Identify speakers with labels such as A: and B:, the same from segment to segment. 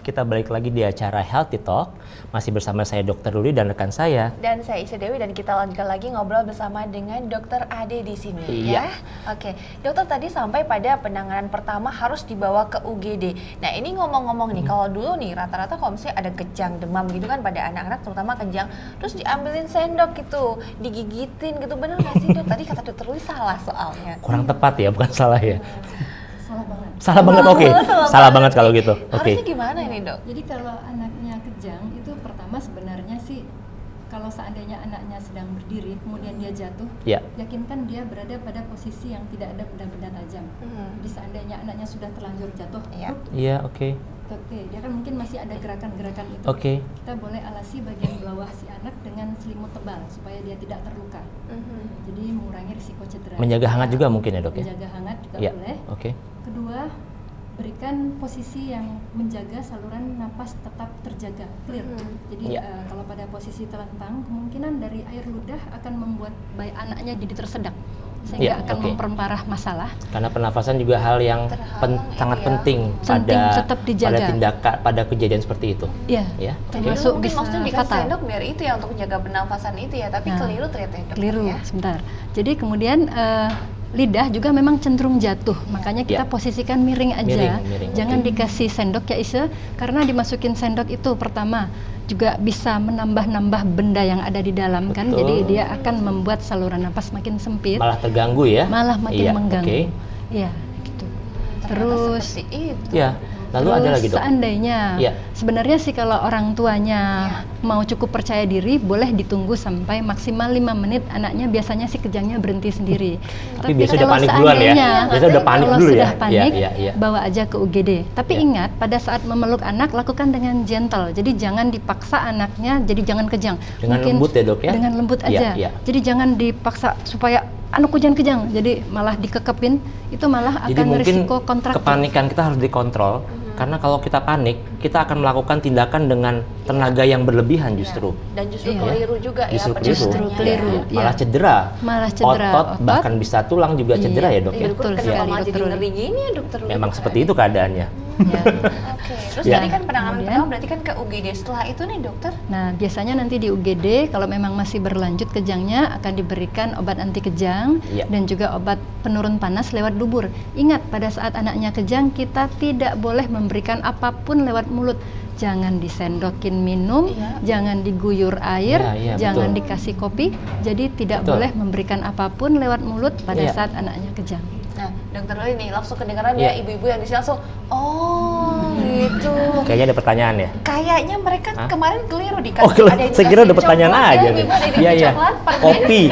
A: kita balik lagi di acara Healthy Talk. Masih bersama saya Dr. Ruli dan rekan saya.
B: Dan saya Isya Dewi, dan kita lanjutkan lagi ngobrol bersama dengan Dr. Ade di sini.
A: Iya.
B: Ya. Oke, dokter tadi sampai pada penanganan pertama harus dibawa ke UGD. Nah ini ngomong-ngomong nih, kalau dulu nih rata-rata kalau misalnya ada kejang, demam gitu kan pada anak-anak terutama kejang, terus diambilin sendok gitu, digigitin gitu, bener nggak sih dok? Tadi kata Dr. Ruli salah soalnya.
A: Kurang tepat ya, bukan salah ya?
C: Salah banget.
A: Salah banget, oke. Salah banget kalau gitu. Oke.
B: Harusnya gimana ini dok?
C: Jadi kalau anaknya kejang itu pertama sebenarnya sih kalau seandainya anaknya sedang berdiri kemudian dia jatuh,
A: Ya.
C: yakinkan dia berada pada posisi yang tidak ada benda-benda tajam. Jadi seandainya anaknya sudah terlanjur jatuh,
B: Iya.
A: Iya, oke.
C: dia kan mungkin masih ada gerakan-gerakan itu.
A: Oke.
C: Kita boleh alasi bagian bawah si anak dengan selimut tebal supaya dia tidak terluka. Jadi mengurangi risiko cedera.
A: Menjaga hangat juga mungkin ya dok ya?
C: Menjaga hangat juga
A: Iya.
C: boleh.
A: Oke.
C: Kedua, berikan posisi yang menjaga saluran napas tetap terjaga, clear. Jadi
A: Ya.
C: kalau pada posisi telentang, kemungkinan dari air ludah akan membuat bayi anaknya jadi tersedak, sehingga
A: Ya,
C: akan
A: oke.
C: memperparah masalah.
A: Karena pernafasan juga hal yang sangat
B: iya.
A: penting
C: Penting,
A: pada
C: tetap dijaga.
A: tindakan pada kejadian seperti itu.
C: Iya.
A: Ya. Oke.
C: Termasuk
B: Mungkin
C: bisa
B: maksudnya dikasih
C: fatal.
B: sendok biar itu ya untuk menjaga pernafasan itu ya, tapi
C: Nah,
B: keliru ternyata ya, dokter,
C: Keliru,
B: ya.
C: sebentar. Jadi kemudian lidah juga memang cenderung jatuh, makanya kita
A: Ya.
C: posisikan miring aja.
A: Miring,
C: Jangan
A: oke.
C: dikasih sendok ya Isa, karena dimasukin sendok itu pertama juga bisa menambah-nambah benda yang ada di dalam kan,
A: Betul.
C: jadi dia akan membuat saluran napas makin sempit,
A: Malah terganggu ya?
C: malah makin
A: Iya,
C: mengganggu.
A: oke.
C: Iya, gitu.
B: Ternyata
C: Terus
B: seperti itu.
A: Ya. Lalu ada lagi dok?
C: seandainya,
A: Iya.
C: sebenarnya sih kalau orang tuanya mau cukup percaya diri, boleh ditunggu sampai maksimal 5 menit. Anaknya biasanya sih kejangnya berhenti sendiri.
A: Tapi biasa udah
C: kalau
A: panik duluan ya?
C: seandainya,
A: Biasa udah panik
C: kalau
A: dulu ya?
C: sudah panik,
A: Iya, iya.
C: bawa aja ke UGD. Tapi
A: Iya.
C: ingat, pada saat memeluk anak, lakukan dengan gentle. Jadi jangan dipaksa anaknya, jadi jangan kejang.
A: Dengan lembut ya, dok, ya?
C: Dengan lembut
A: Iya,
C: aja.
A: iya.
C: Jadi jangan dipaksa supaya anakku jangan kejang. Jadi malah dikekepin, itu malah
A: Jadi
C: akan
A: mungkin
C: risiko kontrak.
A: kepanikan kita harus dikontrol, karena kalau kita panik, kita akan melakukan tindakan dengan tenaga yang berlebihan justru.
B: Dan justru
C: Iya.
B: keliru juga
A: Justru
B: ya
A: keliru.
C: Justru
B: penanganannya.
C: keliru.
A: Ya,
C: Iya.
A: malah cedera.
C: Malah cedera
A: Otot,
C: otot.
A: bahkan bisa tulang juga
C: Iya.
A: cedera ya dok ya?
B: Iya,
C: Betul
B: kenapa
C: sekali,
B: malah jadi
C: betul.
B: ngeri gini ya dokter Ruli?
A: Memang seperti itu keadaannya.
C: Ya.
B: Oke, terus
A: Ya.
B: tadi kan penanganan
C: Kemudian?
B: pertama berarti kan ke UGD. Setelah itu nih dokter,
C: Nah, biasanya nanti di UGD kalau memang masih berlanjut kejangnya akan diberikan obat anti kejang
A: Iya.
C: dan juga obat penurun panas lewat dubur. Ingat, pada saat anaknya kejang kita tidak boleh memberikan apapun lewat mulut. Jangan disendokin minum,
B: Iya.
C: jangan diguyur air,
A: Iya, iya,
C: jangan
A: betul.
C: dikasih kopi. Jadi tidak
A: Betul.
C: boleh memberikan apapun lewat mulut pada
A: Iya.
C: saat anaknya kejang.
B: nah dokter Ruli nih langsung kedengaran
A: Iya.
B: ya ibu-ibu yang di sini langsung, oh gitu.
A: Kayaknya ada pertanyaan ya?
B: Kayaknya mereka
A: Hah?
B: kemarin keliru dikasih.
A: Oh,
B: ada yang
A: saya kira ada
B: dikasih
A: pertanyaan
B: coklat,
A: aja.
B: ya,
A: nih.
B: ibu ada yang
A: Iya,
B: dikasih
A: iya.
B: coklat, permen.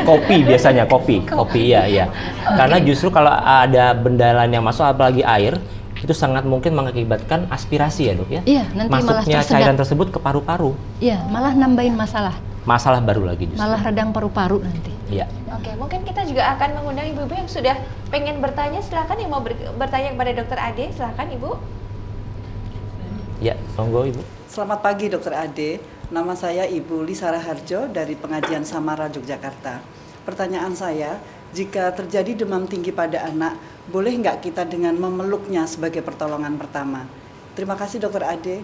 A: Kopi biasanya kopi, iya, iya. Karena justru kalau ada benda lain yang masuk, apalagi air, itu sangat mungkin mengakibatkan aspirasi ya dok ya?
C: Iya, nanti malah
A: Masuknya
C: tersedak.
A: cairan tersebut ke paru-paru,
C: Iya, malah nambahin masalah,
A: masalah baru lagi justru.
C: malah radang paru-paru nanti.
A: Iya.
B: Oke, mungkin kita juga akan mengundang ibu-ibu yang sudah pengen bertanya. Silakan yang mau bertanya kepada dokter Ade, silakan ibu.
A: Ya, monggo ibu.
D: Selamat pagi Dokter Ade, nama saya Ibu Lisa Raharjo dari Pengajian Samara, Yogyakarta. Pertanyaan saya, jika terjadi demam tinggi pada anak, boleh nggak kita dengan memeluknya sebagai pertolongan pertama? Terima kasih Dokter Ade.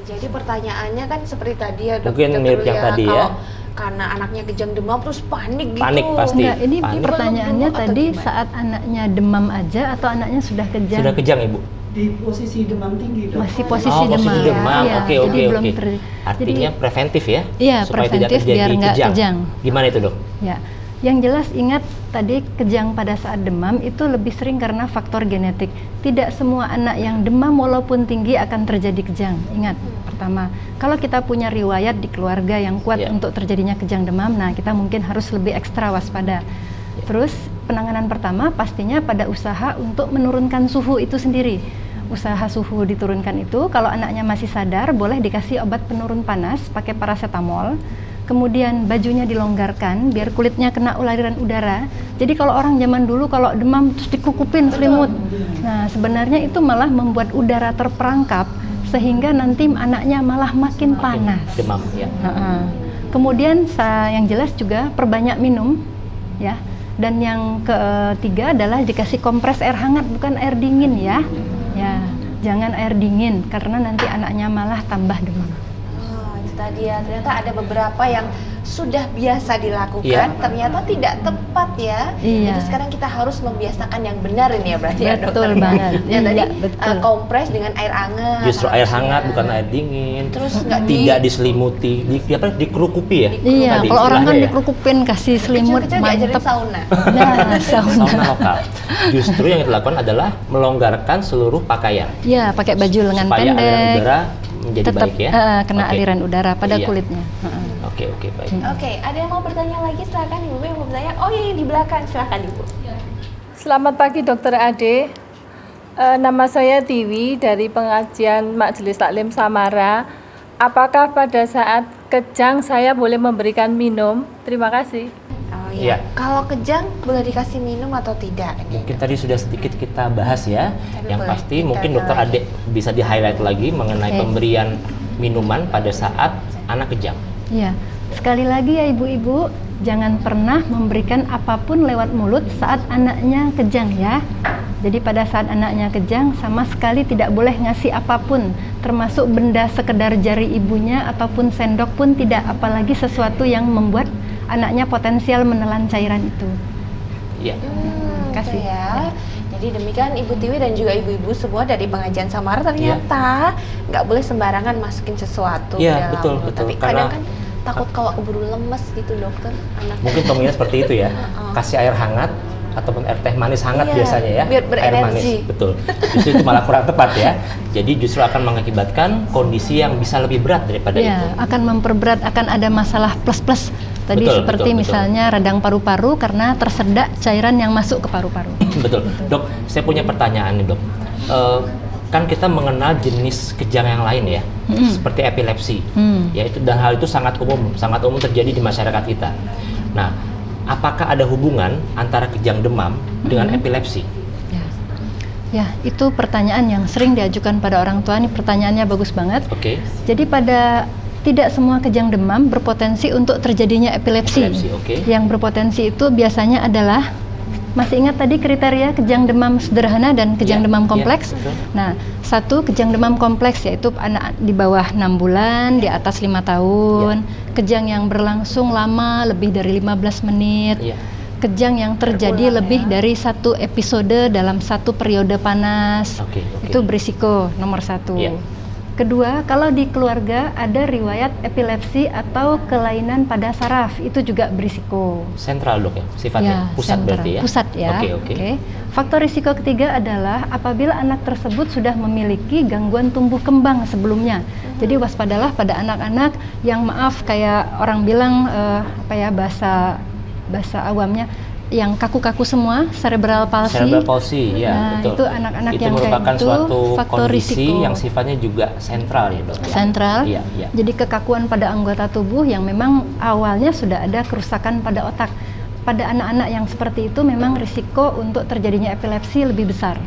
B: Jadi pertanyaannya kan seperti tadi ya
A: Mungkin
B: dokter
A: mirip
B: Ruli
A: yang tadi ya.
B: Kalau karena anaknya kejang demam terus panik gitu.
A: Panik pasti.
C: Enggak, ini
A: panik.
C: pertanyaannya
B: Atau
C: tadi
B: gimana?
C: saat anaknya demam aja atau anaknya sudah kejang?
A: Sudah kejang ibu?
D: Di posisi demam tinggi dok.
C: Masih posisi
A: Oh,
C: demam.
A: posisi demam.
C: Iya,
A: Oke,
C: jadi
A: oke,
C: belum
A: oke.
C: ter-
A: Artinya
C: jadi-
A: preventif ya?
C: Iya,
A: Supaya tidak
C: preventif
A: terjadi
C: biar nggak kejang.
A: Gimana itu dok?
C: Ya, yang jelas ingat tadi kejang pada saat demam itu lebih sering karena faktor genetik. Tidak semua anak yang demam walaupun tinggi akan terjadi kejang. Ingat, pertama, kalau kita punya riwayat di keluarga yang kuat
A: Ya.
C: untuk terjadinya kejang demam, nah kita mungkin harus lebih ekstra waspada. Terus penanganan pertama pastinya pada usaha untuk menurunkan suhu itu sendiri. Usaha suhu diturunkan itu, kalau anaknya masih sadar boleh dikasih obat penurun panas pakai paracetamol. Kemudian bajunya dilonggarkan biar kulitnya kena aliran udara. Jadi kalau orang zaman dulu kalau demam terus dikukupin selimut. Nah, sebenarnya itu malah membuat udara terperangkap sehingga nanti anaknya malah makin panas.
A: Demam ya.
C: Kemudian yang jelas juga perbanyak minum ya. Dan yang ketiga adalah dikasih kompres air hangat bukan air dingin ya. Ya. jangan air dingin karena nanti anaknya malah tambah demam.
B: Oh, itu tadi ya, ternyata ada beberapa yang sudah biasa dilakukan,
A: Iya.
B: ternyata tidak tepat ya.
C: Iya.
B: Jadi sekarang kita harus membiasakan yang benar ini ya berarti ya
C: Betul
B: dokter. ya.
C: banget.
B: Ya tadi
C: Iya, betul.
B: kompres dengan air hangat.
A: Justru air
B: harusnya.
A: hangat bukan air dingin.
B: Terus nggak
A: tidak diselimuti, dikerukupi ya.
C: Iya,
A: Tadi
C: kalau orang kan
A: istilahnya ya.
C: dikerukupin kasih selimut
B: Kecil-kecil diajarin
C: mantep.
B: sauna.
C: Nah, sauna.
A: Sauna lokal. Justru yang dilakukan adalah melonggarkan seluruh pakaian
C: Ya, pakai baju lengan
A: supaya aliran
C: pendek.
A: udara menjadi
C: Tetap
A: baik ya.
C: kena
A: Oke.
C: aliran udara pada
A: Iya.
C: kulitnya. Heeh.
A: Oke, baik.
B: Oke, ada yang mau bertanya lagi? Silakan Ibu yang mau bertanya. Oh iya, yang di belakang silakan Ibu.
E: Selamat pagi Dokter Ade. Nama saya Tiwi dari pengajian Majelis Taklim Samara. Apakah pada saat kejang saya boleh memberikan minum? Terima kasih.
B: Oh
A: Iya.
B: iya. Kalau kejang boleh dikasih minum atau tidak?
A: Mungkin tadi sudah sedikit kita bahas ya.
B: Tapi
A: Yang
B: boleh
A: pasti
B: kita
A: mungkin
B: ulang
A: Dokter
B: lagi.
A: Ade bisa di-highlight lagi mengenai
C: Oke.
A: pemberian minuman pada saat anak kejang.
C: Iya. Sekali lagi ya ibu-ibu, jangan pernah memberikan apapun lewat mulut saat anaknya kejang ya. Jadi pada saat anaknya kejang sama sekali tidak boleh ngasih apapun, termasuk benda sekedar jari ibunya ataupun sendok pun tidak, apalagi sesuatu yang membuat anaknya potensial menelan cairan itu.
A: Iya.
C: Kasih.
B: Gitu ya. Jadi demikian Ibu Tiwi dan juga ibu-ibu semua dari pengajian Samara, ternyata nggak boleh sembarangan masukin sesuatu
A: Iya,
B: ke dalam
A: betul,
B: mulut.
A: betul.
B: Tapi
A: Karena
B: kadang kan takut kalau keburu lemes gitu dokter anak.
A: Mungkin Tominya seperti itu ya. Kasih air hangat ataupun air teh manis hangat
B: Iya,
A: biasanya ya.
B: biar
A: Air
B: berenergi.
A: manis, betul. Justru itu malah kurang tepat ya. Jadi justru akan mengakibatkan kondisi yang bisa lebih berat daripada itu.
C: Ya, akan memperberat, akan ada masalah plus-plus. Tadi
A: Betul,
C: seperti
A: betul, betul.
C: misalnya radang paru-paru karena tersedak cairan yang masuk ke paru-paru.
A: Betul. Dok, saya punya pertanyaan nih, Dok. Kan kita mengenal jenis kejang yang lain ya, seperti epilepsi. Yaitu dan hal itu sangat umum terjadi di masyarakat kita. Nah, apakah ada hubungan antara kejang demam dengan epilepsi?
C: Ya, itu pertanyaan yang sering diajukan pada orang tua. Ini pertanyaannya bagus banget.
A: Oke.
C: Jadi tidak semua kejang demam berpotensi untuk terjadinya epilepsi.
A: Epilepsi, oke.
C: Yang berpotensi itu biasanya adalah, masih ingat tadi kriteria kejang demam sederhana dan kejang
A: Iya,
C: demam
A: iya,
C: kompleks?
A: betul.
C: Nah, satu kejang demam kompleks yaitu anak di bawah 6 bulan, di atas 5 tahun, kejang yang berlangsung lama lebih dari 15 menit.
A: Iya.
C: Kejang yang terjadi lebih dari satu episode dalam satu periode panas.
A: Oke.
C: Itu berisiko nomor satu.
A: Iya.
C: Kedua, kalau di keluarga ada riwayat epilepsi atau kelainan pada saraf, itu juga berisiko.
A: Sentral, Dok ya, sifatnya pusat
C: sentral.
A: berarti ya.
C: Pusat ya.
A: Oke.
C: Faktor risiko ketiga adalah apabila anak tersebut sudah memiliki gangguan tumbuh kembang sebelumnya. Jadi waspadalah pada anak-anak yang maaf kayak orang bilang bahasa awamnya yang kaku-kaku semua, cerebral palsy.
A: Cerebral palsy, ya
C: Nah,
A: betul.
C: itu anak-anak
A: itu
C: yang kayak
A: merupakan
C: gitu,
A: suatu
C: faktor
A: kondisi
C: risiko.
A: yang sifatnya juga sentral ya, Dok.
C: Sentral.
A: Iya.
C: Jadi kekakuan pada anggota tubuh yang memang awalnya sudah ada kerusakan pada otak. Pada anak-anak yang seperti itu memang risiko untuk terjadinya epilepsi lebih besar.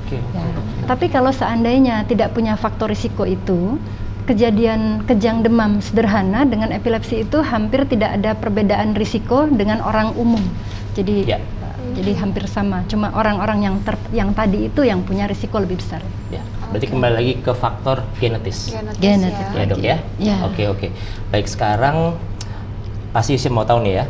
A: Oke.
C: Ya. Tapi kalau seandainya tidak punya faktor risiko itu, kejadian kejang demam sederhana dengan epilepsi itu hampir tidak ada perbedaan risiko dengan orang umum. Jadi
A: Ya.
C: jadi hampir sama. Cuma orang-orang yang tadi itu yang punya risiko lebih besar.
A: Ya. Berarti kembali lagi ke faktor genetis.
C: Genetik.
A: Ya, Dok ya.
C: Ya.
A: Oke. Baik, sekarang pasti saya mau tahu nih ya.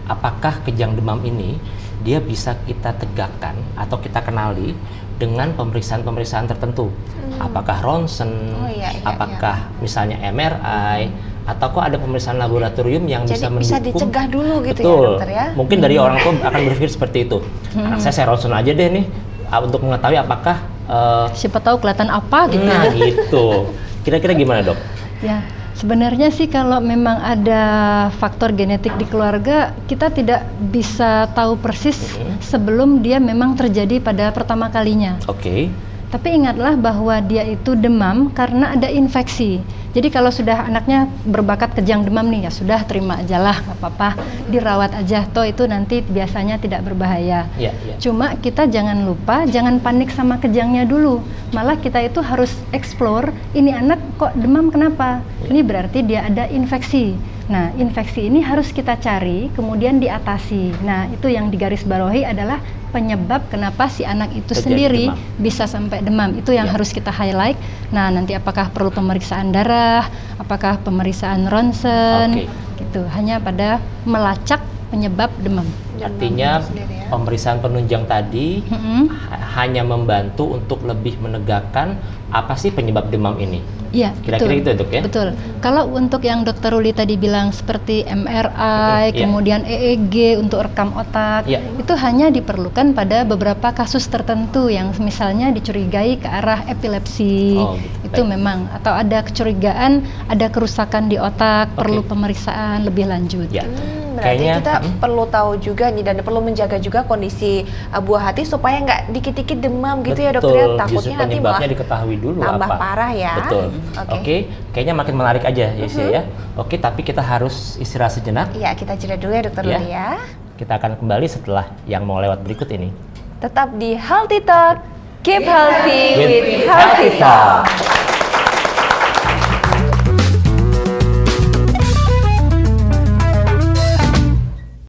A: Apakah kejang demam ini dia bisa kita tegakkan atau kita kenali dengan pemeriksaan-pemeriksaan tertentu? Apakah ronsen?
B: Oh, iya,
A: apakah misalnya MRI? Atau kok ada pemeriksaan laboratorium yang
B: Jadi
A: bisa
B: bisa
A: mendukung?
B: dicegah dulu gitu
A: Betul.
B: ya dokter ya.
A: Mungkin dari orang tua akan berpikir seperti itu. Anak saya ronsen aja deh nih untuk mengetahui apakah
C: Siapa tahu kelihatan apa gitu.
A: nah gitu. Kira-kira gimana, Dok?
C: Ya, sebenarnya sih kalau memang ada faktor genetik di keluarga, kita tidak bisa tahu persis sebelum dia memang terjadi pada pertama kalinya.
A: Oke.
C: Tapi ingatlah bahwa dia itu demam karena ada infeksi. Jadi kalau sudah anaknya berbakat kejang demam nih, ya sudah terima aja lah, nggak apa-apa, dirawat aja, toh itu nanti biasanya tidak berbahaya.
A: Iya.
C: Cuma kita jangan lupa, jangan panik sama kejangnya dulu. Malah kita itu harus explore, ini anak kok demam kenapa? Ini berarti dia ada infeksi. Nah, infeksi ini harus kita cari, kemudian diatasi. Nah, itu yang digarisbawahi adalah penyebab kenapa si anak itu
A: Terjadi
C: sendiri
A: demam.
C: bisa sampai demam. Itu yang
A: Ya.
C: harus kita highlight. Nah, nanti apakah perlu pemeriksaan darah, apakah pemeriksaan ronsen,
A: Oke.
C: gitu. Hanya pada melacak penyebab demam.
A: Artinya
B: sendiri ya.
A: pemeriksaan penunjang tadi
C: Mm-mm.
A: hanya membantu untuk lebih menegakkan apa sih penyebab demam ini.
C: Iya,
A: Kira-kira
C: betul.
A: itu, Dok, ya?
C: Betul. Kalau untuk yang Dokter Ruli tadi bilang seperti MRI,
A: Iya.
C: kemudian EEG untuk rekam otak,
A: Iya.
C: itu hanya diperlukan pada beberapa kasus tertentu yang misalnya dicurigai ke arah epilepsi.
A: Oh, gitu.
C: Itu
A: Baik.
C: memang, atau ada kecurigaan ada kerusakan di otak,
A: Oke.
C: perlu pemeriksaan lebih lanjut.
A: Ya.
B: Berarti
A: Kayaknya
B: kita perlu tahu juga nih dan perlu menjaga juga kondisi buah hati supaya nggak dikit-dikit demam gitu ya dokter ya.
A: Betul,
B: Takutnya
A: justru
B: nanti
A: penyebabnya
B: malah
A: diketahui dulu
B: tambah
A: apa.
B: parah ya.
A: Betul.
B: Oke.
A: Oke, kayaknya makin menarik aja ya. Oke, tapi kita harus istirahat sejenak.
B: Iya, kita jeda dulu ya dokter
A: Iya.
B: Luli ya.
A: Kita akan kembali setelah yang mau lewat berikut ini.
B: Tetap di Healthy Talk. Keep healthy
A: With
B: with Healthy
A: Healthy Talk.
B: Talk.